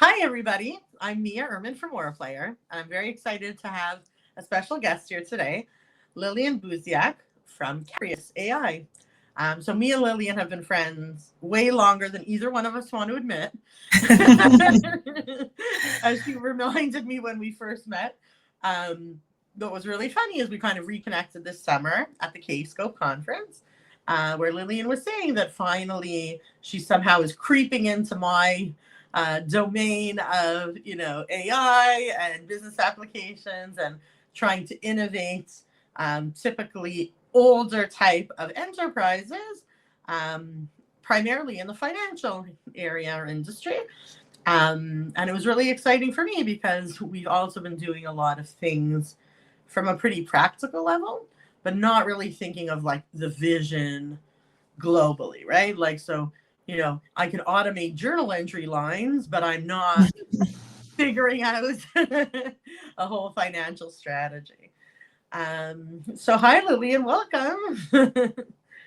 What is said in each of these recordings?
Hi, everybody. I'm Mia Urman from WarPlayer, and I'm very excited to have a special guest here today, Lillian Buziak from Caprus.ai. So me and Lillian have been friends way longer than either one of us want to admit. As she reminded me when we first met. What was really funny is we kind of reconnected this summer at the K-Scope conference, where Lillian was saying that finally she somehow is creeping into my domain of AI and business applications and trying to innovate typically older type of enterprises, primarily in the financial area or industry. And it was really exciting for me because we've also been doing a lot of things from a pretty practical level, but not really thinking of like the vision globally, right? Like, so, I can automate journal entry lines, but I'm not figuring out a whole financial strategy. So hi, Lillian, welcome.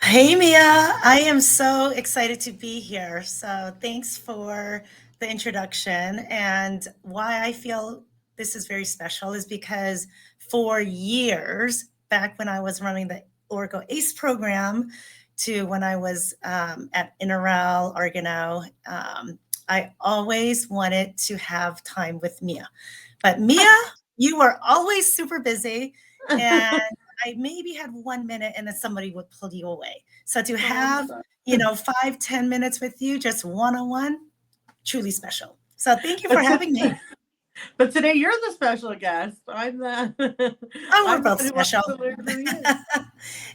Hey Mia, I am so excited to be here. So thanks for the introduction. And why I feel this is very special is because for years, back when I was running the Oracle ACE program to when I was at Interrel, Argano, I always wanted to have time with Mia. But Mia, you were always super busy. And I maybe had 1 minute and then somebody would pull you away. So to have, 5-10 minutes with you, just one-on-one, truly special. So thank you for having me. But today you're the special guest. I'm the Oh, we're I'm the both one who wants special. to learn who he is.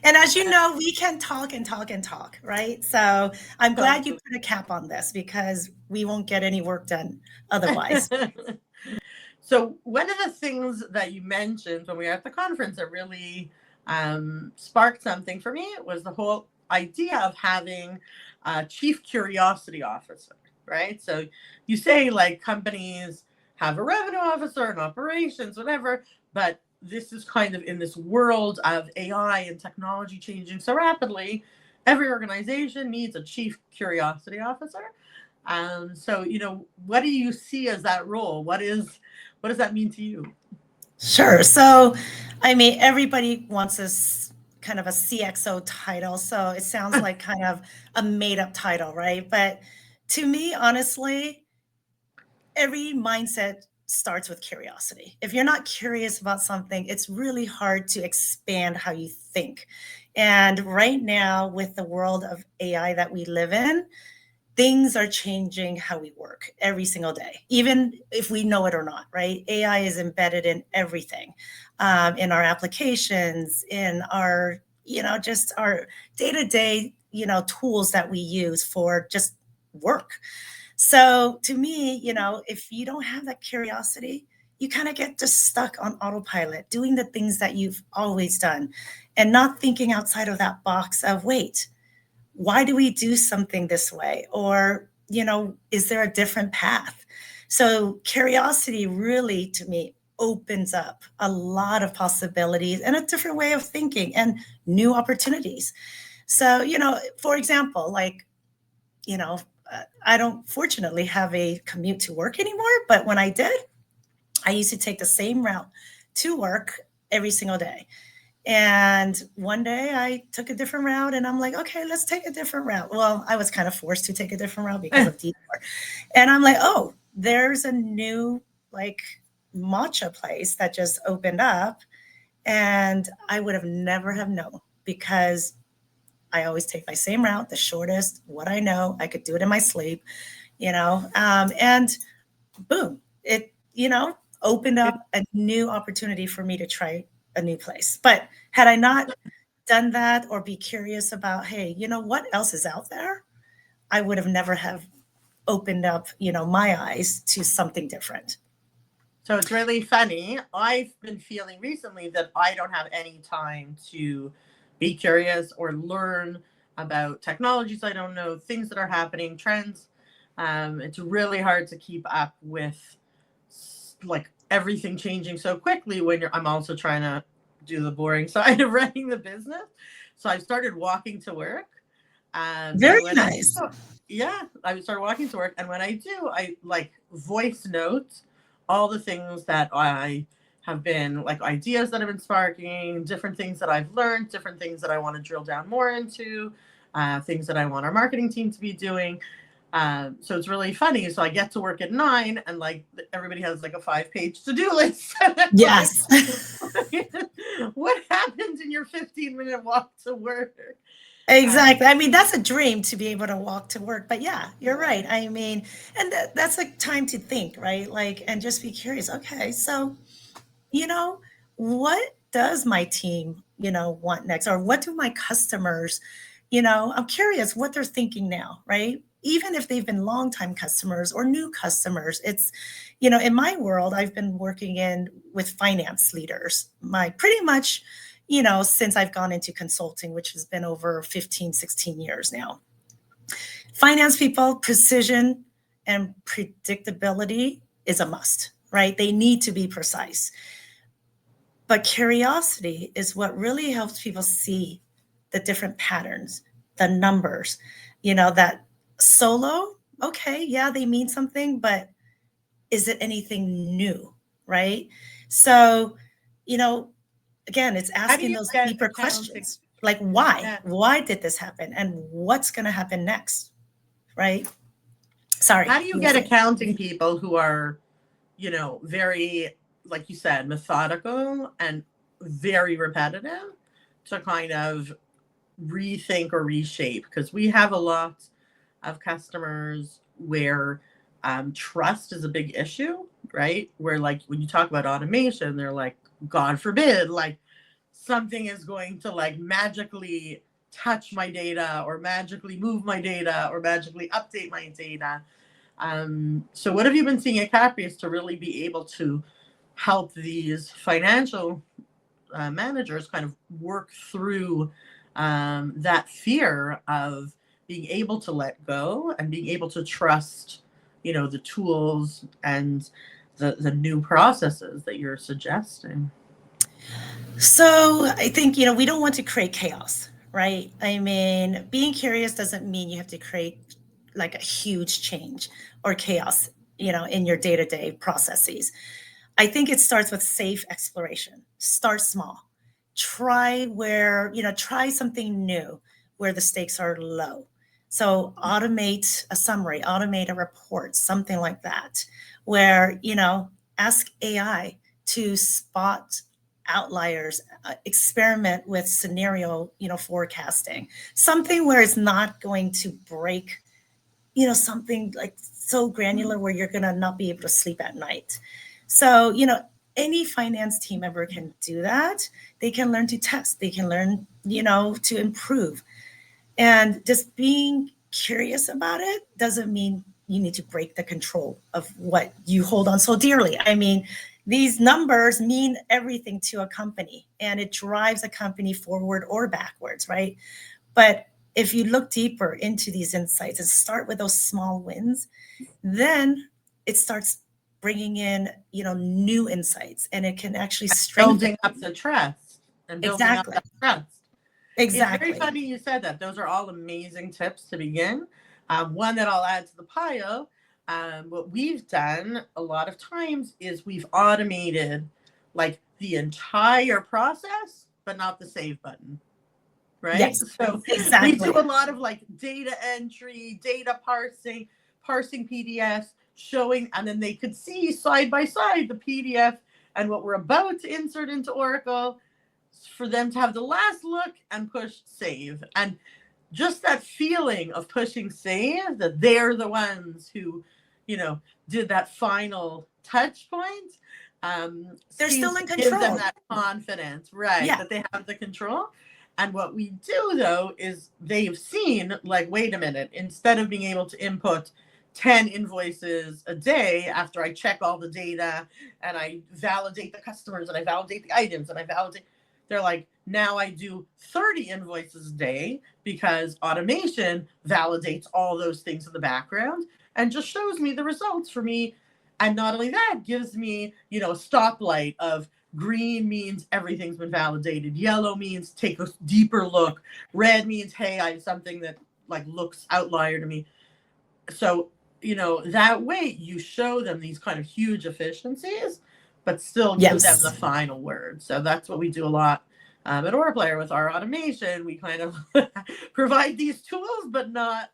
And as you know, we can talk and talk and talk, right? So I'm glad you put a cap on this because we won't get any work done otherwise. So one of the things that you mentioned when we were at the conference that really sparked something for me was the whole idea of having a chief curiosity officer, right? So you say like companies have a revenue officer and operations, whatever, but this is kind of in this world of AI and technology changing so rapidly. Every organization needs a chief curiosity officer. So, what do you see as that role? What does that mean to you? Sure. So, I mean, everybody wants this kind of a CXO title. So it sounds like kind of a made up title, right? But to me, honestly, every mindset starts with curiosity. If you're not curious about something, it's really hard to expand how you think. And right now, with the world of AI that we live in, things are changing how we work every single day, even if we know it or not, right? AI is embedded in everything, in our applications, in our, just our day-to-day, tools that we use for just work. So to me, if you don't have that curiosity, you kind of get just stuck on autopilot, doing the things that you've always done and not thinking outside of that box of, wait, why do we do something this way? Or, is there a different path? So curiosity really, to me, opens up a lot of possibilities and a different way of thinking and new opportunities. So, for example, like, you know, I don't fortunately have a commute to work anymore, but when I did, I used to take the same route to work every single day. And one day I took a different route and I'm like, okay, let's take a different route. Well, I was kind of forced to take a different route because of detour. And I'm like, oh, there's a new like matcha place that just opened up. And I would have never have known because I always take my same route, the shortest, what I know. I could do it in my sleep, and boom, it, opened up a new opportunity for me to try a new place. But had I not done that or be curious about, hey, what else is out there, I would have never have opened up, my eyes to something different. So it's really funny. I've been feeling recently that I don't have any time to be curious or learn about technologies I don't know, things that are happening, trends. It's really hard to keep up with like everything changing so quickly when I'm also trying to do the boring side of running the business. So I've started walking to work. Very And when I nice. yeah, I would start walking to work, and when I do, I like voice note all the things that I have been like ideas that have been sparking, different things that I've learned, different things that I want to drill down more into, things that I want our marketing team to be doing. So it's really funny. So I get to work at 9, and like everybody has like a 5-page to-do list. Yes. Like, what happened in your 15-minute walk to work? Exactly. I mean, that's a dream to be able to walk to work. But yeah, you're Yeah. right. I mean, and that's like time to think, right? Like, and just be curious. Okay, so, you know, what does my team, want next? Or what do my customers, I'm curious what they're thinking now, right? Even if they've been longtime customers or new customers, it's, in my world, I've been working in with finance leaders, my pretty much, since I've gone into consulting, which has been over 15, 16 years now. Finance people, precision and predictability is a must, right? They need to be precise. But curiosity is what really helps people see the different patterns, the numbers, that solo, okay, yeah, they mean something, but is it anything new, right? So, you know, again, it's How do asking you those get deeper accounting? questions like why? Yeah. Why did this happen? And what's going to happen next, right? Sorry, How do you you were get saying. accounting people who are, very, like you said, methodical and very repetitive to kind of rethink or reshape? Because we have a lot of customers where trust is a big issue, right? Where like when you talk about automation, they're like, God forbid, like something is going to like magically touch my data or magically move my data or magically update my data. So what have you been seeing at Caprus to really be able to help these financial managers kind of work through that fear of being able to let go and being able to trust, the tools and the new processes that you're suggesting? So I think, we don't want to create chaos, right? I mean, being curious doesn't mean you have to create like a huge change or chaos, in your day to day processes. I think it starts with safe exploration. Start small. Try something new where the stakes are low. So automate a summary, automate a report, something like that, where, ask AI to spot outliers, experiment with scenario, forecasting, something where it's not going to break, something like so granular where you're going to not be able to sleep at night. So, any finance team member can do that. They can learn to test, they can learn, to improve. And just being curious about it doesn't mean you need to break the control of what you hold on so dearly. I mean, these numbers mean everything to a company and it drives a company forward or backwards, right? But if you look deeper into these insights and start with those small wins, then it starts bringing in, new insights and it can actually strengthen. Building up the trust and building up Exactly. that trust. It's very Exactly. funny you said that. Those are all amazing tips to begin. One that I'll add to the pile, what we've done a lot of times is we've automated like the entire process, but not the save button, right? Yes, So we do exactly. a lot of like data entry, data parsing PDFs, showing, and then they could see side by side the PDF and what we're about to insert into Oracle for them to have the last look and push save. And just that feeling of pushing save, that they're the ones who, did that final touch point, They're seems still to in give them control. that confidence, right? Yeah. That they have the control. And what we do though is they've seen, like, wait a minute, instead of being able to input 10 invoices a day after I check all the data and I validate the customers and I validate the items and I validate, they're like, now I do 30 invoices a day because automation validates all those things in the background and just shows me the results for me. And not only that, gives me, a stoplight of green means everything's been validated. Yellow means take a deeper look. Red means, hey, I have something that like looks outlier to me. So, that way you show them these kind of huge efficiencies, but still give them the Yes. final word. So that's what we do a lot at OrPlayer with our automation. We kind of provide these tools, but not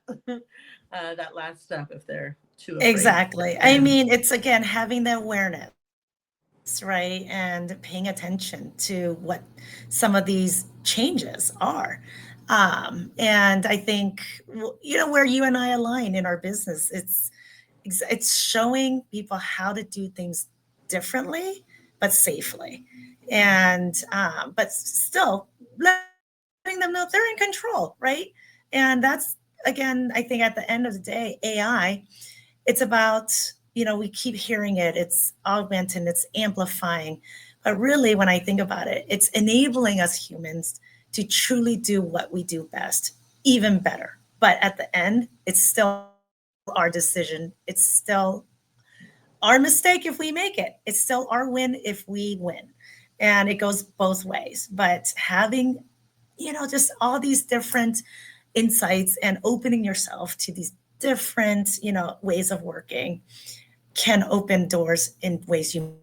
that last step if they're too afraid. Exactly. I mean, it's again having the awareness, right? And paying attention to what some of these changes are. And I think, where you and I align in our business, it's showing people how to do things differently, but safely. And, but still letting them know they're in control, right? And that's, again, I think at the end of the day, AI, it's about, we keep hearing it, it's augmenting, it's amplifying. But really, when I think about it, it's enabling us humans to truly do what we do best, even better. But at the end, it's still our decision. It's still our mistake if we make it. It's still our win if we win. And it goes both ways. But having, just all these different insights and opening yourself to these different, ways of working can open doors in ways you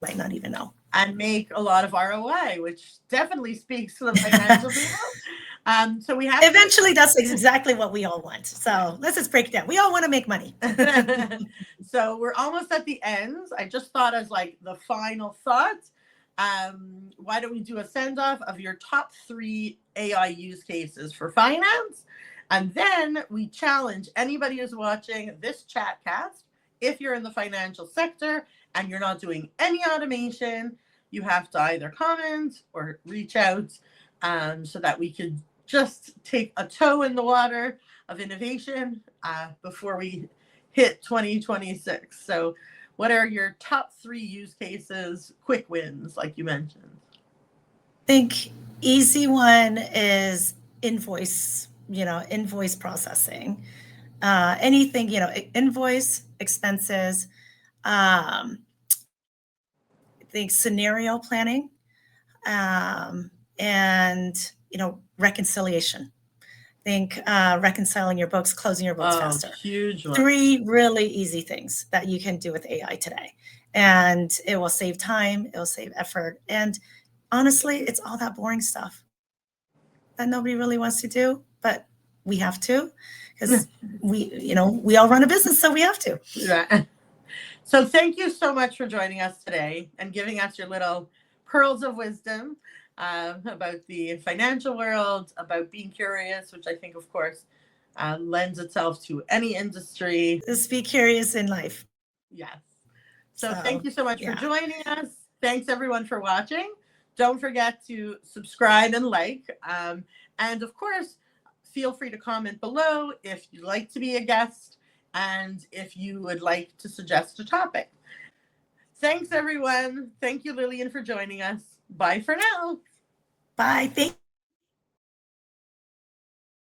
might not even know. And make a lot of ROI, which definitely speaks to the financial people. So we have eventually that's exactly what we all want. So let's just break it down. We all want to make money. So we're almost at the end. I just thought as like the final thought, why don't we do a send-off of your top 3 AI use cases for finance? And then we challenge anybody who's watching this chatcast, if you're in the financial sector and you're not doing any automation, you have to either comment or reach out so that we could just take a toe in the water of innovation before we hit 2026. So what are your top 3 use cases, quick wins, like you mentioned? I think easy one is invoice processing. Anything, invoice, expenses, I think scenario planning, and, reconciliation. I think reconciling your books, closing your books faster. Huge one. 3 really easy things that you can do with AI today. And it will save time, it will save effort. And honestly, it's all that boring stuff that nobody really wants to do, but we have to, because we all run a business, so we have to. Right. So thank you so much for joining us today and giving us your little pearls of wisdom about the financial world, about being curious, which I think, of course, lends itself to any industry. Just be curious in life. Yes. So thank you so much for joining us. Thanks, everyone, for watching. Don't forget to subscribe and like. And, of course, feel free to comment below if you'd like to be a guest and if you would like to suggest a topic. Thanks, everyone. Thank you, Lillian, for joining us. Bye for now. Bye. Thank